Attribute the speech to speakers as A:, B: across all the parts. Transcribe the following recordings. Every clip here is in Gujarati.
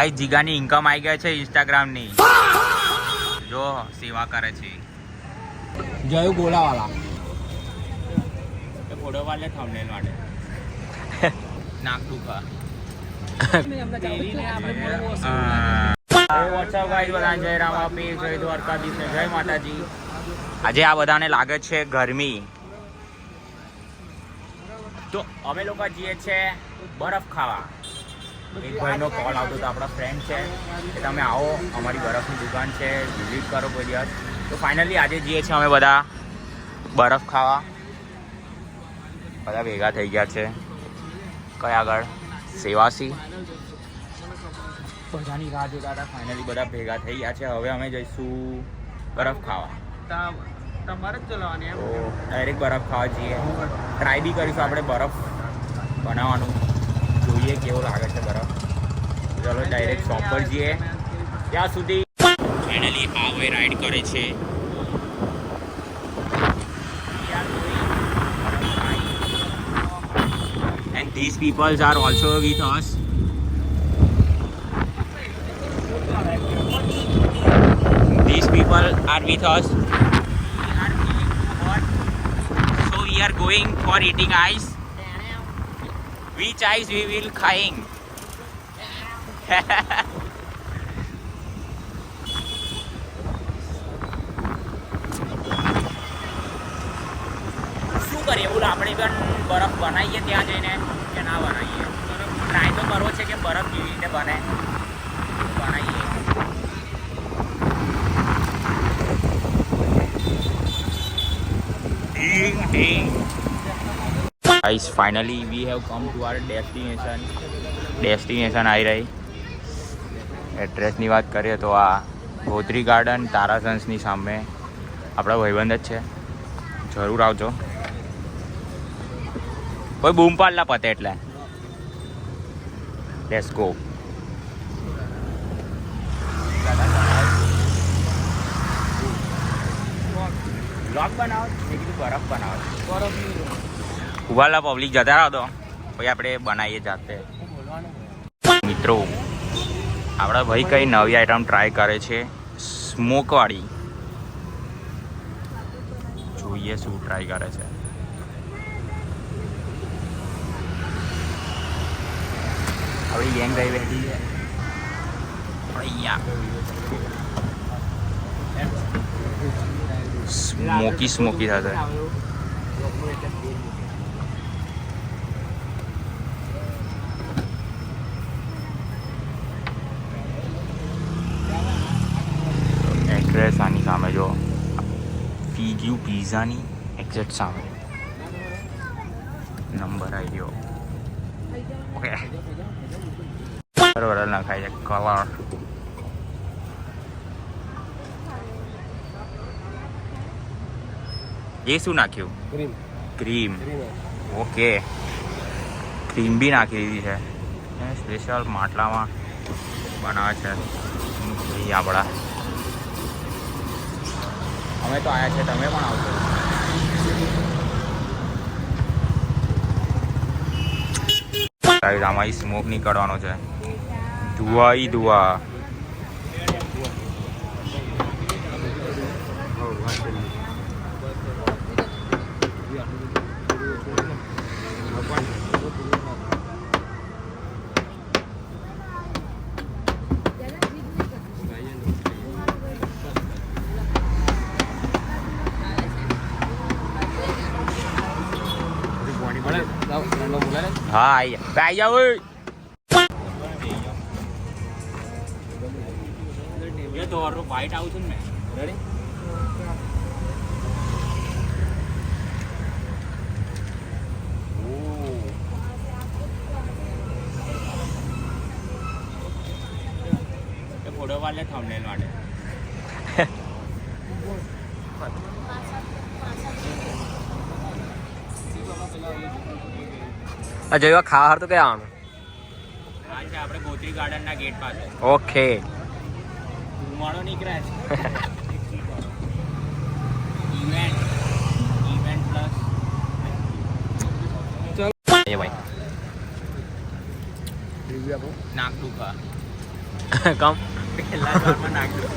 A: ભાઈ જીગાની ઇન્કમ આવી ગઈ છે ઇન્સ્ટાગ્રામની. જો સેવા કરે છે
B: જયું ગોલાવાલા
A: એ ફોટો વાલે થંબનેલ માટે નાક દુખા. જય માતાજી. આજે આ બધાને લાગે છે ગરમી, તો અમે લોકો જઈએ છીએ બરફ ખાવા. એક ભાઈનો કોલ આવતો હતો, આપણા ફ્રેન્ડ છે કે તમે આવો, અમારી બરફની દુકાન છે, વિઝિટ કરો કોઈ દિવસ. તો ફાઇનલી આજે જઈએ છીએ અમે બધા બરફ ખાવા. બધા ભેગા થઈ ગયા છે. કઈ આગળ સેવાસી બધાની રાહ જોતા હતા. ફાઇનલી બધા ભેગા થઈ ગયા છે. હવે અમે જઈશું બરફ ખાવા.
B: તમારે જ ચલાવવાની
A: તો ડાયરેક્ટ બરફ ખાવા જઈએ. ટ્રાય બી કરીશું આપણે બરફ બનાવવાનું, જોઈએ કેવો લાગે છે બરફ. ચલો ડાયરેક્ટ શોપ પર જઈએ. ત્યાં સુધી ફાઇનલી આ ભાઈ રાઈડ કરે છે. And these people are also with us. These people are with us. So we are going for eating ice. Which ice we will ખાઈંગ? શું કરીએ બોલો, આપણે પણ બરફ બનાવીએ ત્યાં જઈને કે ના બનાવીએ? ટ્રાય તો કરવો છે કે બરફ કેવી રીતે બને, બનાવીએ. Ding ding. Guys, finally we have come to our destination. Destination આવી રહી. એડ્રેસની વાત કરીએ તો આ ગોત્રી ગાર્ડન તારાસન્સની સામે આપણા ભાઈબંધ જ છે. જરૂર આવજો. કોઈ બૂમ પાડલા પતે એટલે લેટ્સ ગો. બ્લોગ બનાવો કે કીધું બરફ બનાવો? ઉભાલા પબ્લિક જતા રહો તો પછી આપણે બનાવીએ જાતે. મિત્રો આપણા ભાઈ કઈ નવી આઈટમ ટ્રાય કરે છે, સ્મોકવાળી. જોઈએ શું ટ્રાય કરે છે. હવે યંગ ગઈ બેઠી છે સ્મોકી સ્મોકી થશે. એડ્રેસ આની સામે જો, ફીગ્યુ પિઝાની એક્ઝેક્ટ સામે નંબર આવી ગયો. ઓકે બરોબર નખાય છે કલર. એ શું નાખ્યું? ક્રીમ. ઓકે ક્રીમ બી નાખી દીધી છે. સ્પેશિયલ માટલામાં બનાવે છે આપણા. અમે તો આવ્યા છે, તમે પણ આવશો. આમાં સ્મોક નીકળવાનો છે, ધુઆ. હા આવી જાવ. વાઈટ આવું છું ને રેડી. ફોટો વાલે થંબનેલ માટે
B: જવા ખાવા હાર તો ક્યાં આવવાનું?
A: આ છે આપણે ગોત્રી ગાર્ડનના ગેટ પાસે.
B: ઓકે
A: ધુમાડો નીકળે છે. ઇવેન્ટ પ્લસ
B: એ ભાઈ
A: નાક દુખા.
B: કમ
A: પહેલા જ વારમાં નાખ્યું.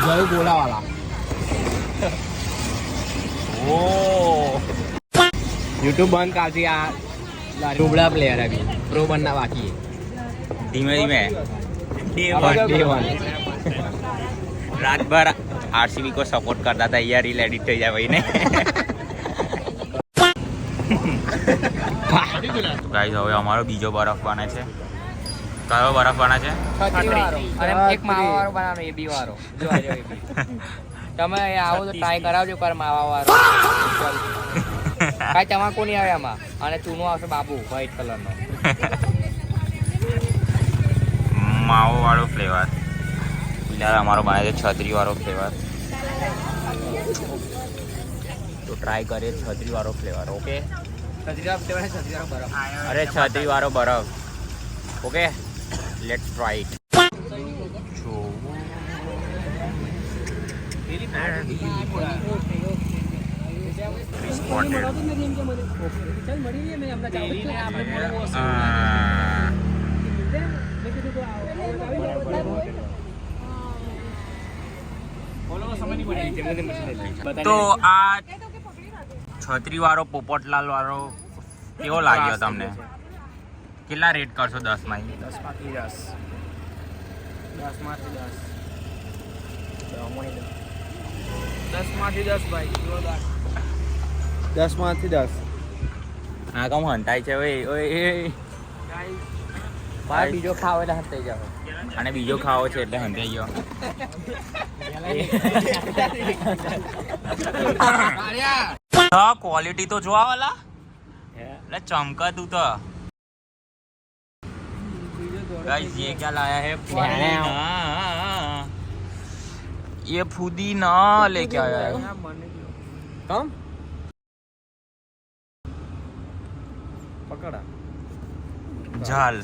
B: જયું ગોળાવાળા.
A: ઓ
B: યુટ્યુબ બંધ કાઢી આ ડુબળા પ્લેયર અભી પ્રો બનના બાકી
A: ધીમે ધીમે
B: Day one.
A: रात भर आरसीबी को सपोर्ट करता था यार रील एडिट થઈ જાય ભાઈ ને ગાઈસ હવે અમારો બીજો બરફ બને છે. કયો બરફ બને છે?
C: અને એક માવા વાળો બનાવવાનો એ બી વાળો જોવા જેવો એ બી. તમે અહીંયા આવો તો ટ્રાય કરાવજો પર માવા વાળો કાંઈ તમાકુ નહીં આવે આમાં અને ચૂનો આવશે બાબુ વ્હાઈટ કલરનો.
A: માવો વાળો ફ્લેવર. પેલા અમારો બને છે છત્રી વાળો ફ્લેવર. તો ટ્રાય કરીએ છત્રી વાળો ફ્લેવર. ઓકે અરે છત્રી વાળો બરફ. Okay let's try it. તો આ છત્રી વાળો પોપટલાલ વાળો કેવો લાગ્યો તમને? કેટલા રેટ કરશો 10 માં?
B: 10 માંથી 10.
A: હા કમ હંતાય છે ઓય ઓય.
C: મારે બીજો ખાવો એટલે હાથ થઈ જાવ.
A: અને બીજો ખાવો છે એટલે હંતાઈ ગયો. હા ક્વોલિટી તો જોવા વાલા એટલે ચમકાતું તો. गाइस ये क्या लाया है? पुदीना. ये पुदीना लेके आया है.
B: કમ પકડા
A: झाल.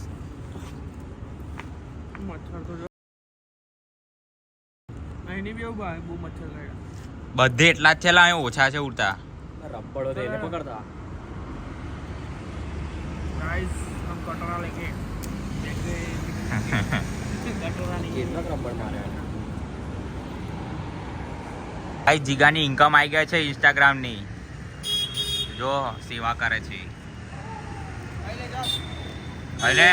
A: બધે એટલા જ છે લા, અહીં ઓછા છે ઉડતા.
B: રબ્બડો તો એને પકડતા. કેટલાક રબ્બડ મારે.
A: ભાઈ જીગાની ઇન્કમ આવી ગઈ છે ઇન્સ્ટાગ્રામની. જો સેવા કરે છે. અલે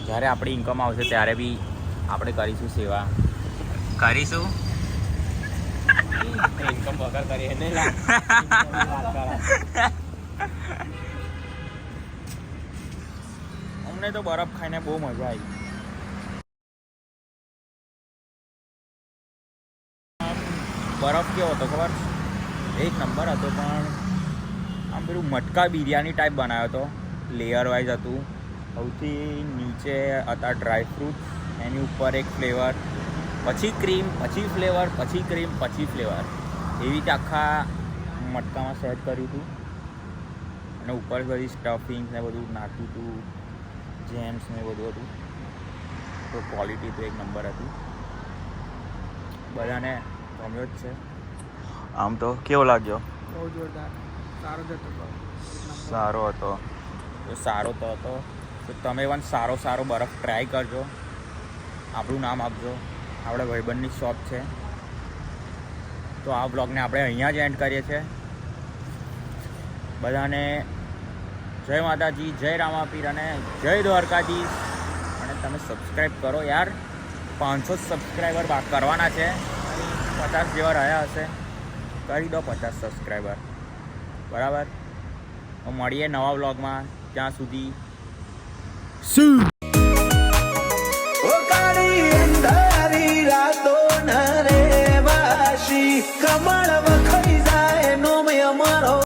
A: જ્યારે આપણી ઇન્કમ આવશે ત્યારે બી આપણે કરીશું સેવા. કરીશું.
B: ઇન્કમ વગર કરી એને લા.
A: અમને તો બરફ ખાઈને બહુ મજા આવી. બરફ કેવો હતો ખબર? એક નંબર હતો, પણ આમ પેલું મટકા બિરયાની ટાઈપ બનાવ્યો હતો. લેયર વાઇઝ હતું. સૌથી નીચે હતા ડ્રાય ફ્રૂટ, એની ઉપર એક ફ્લેવર, પછી ક્રીમ, પછી ફ્લેવર, પછી ક્રીમ, પછી ફ્લેવર. એવી રીતે આખા મટકામાં સેટ કર્યું હતું. અને ઉપર બધી સ્ટફિંગ ને બધું નાખ્યું હતું, જેમ્સ ને બધું હતું. તો ક્વોલિટી તો એક નંબર હતી. બધાને ગમ્યો જ છે. આમ તો કેવો લાગ્યો?
C: બહુ જોરદાર સારો જ હતો.
A: સારો હતો. તો સારો તો હતો. તો તમે પણ સારો બરફ ટ્રાય કરજો. આપણું નામ આપજો. આપણે ભાઈબંધની શોપ છે. તો આ બ્લોગને આપણે અહીંયા જ એન્ડ કરીએ છીએ. બધાને જય માતાજી, જય રામાપીર અને જય દ્વારકાધીશ. અને તમે સબસ્ક્રાઈબ કરો યાર. 500 સબસ્ક્રાઈબર કરવાના છે. 50 જેવા રહ્યા હશે. કરી દો 50 સબસ્ક્રાઈબર. બરાબર? તો મળીએ નવા બ્લોગમાં. ત્યાં સુધી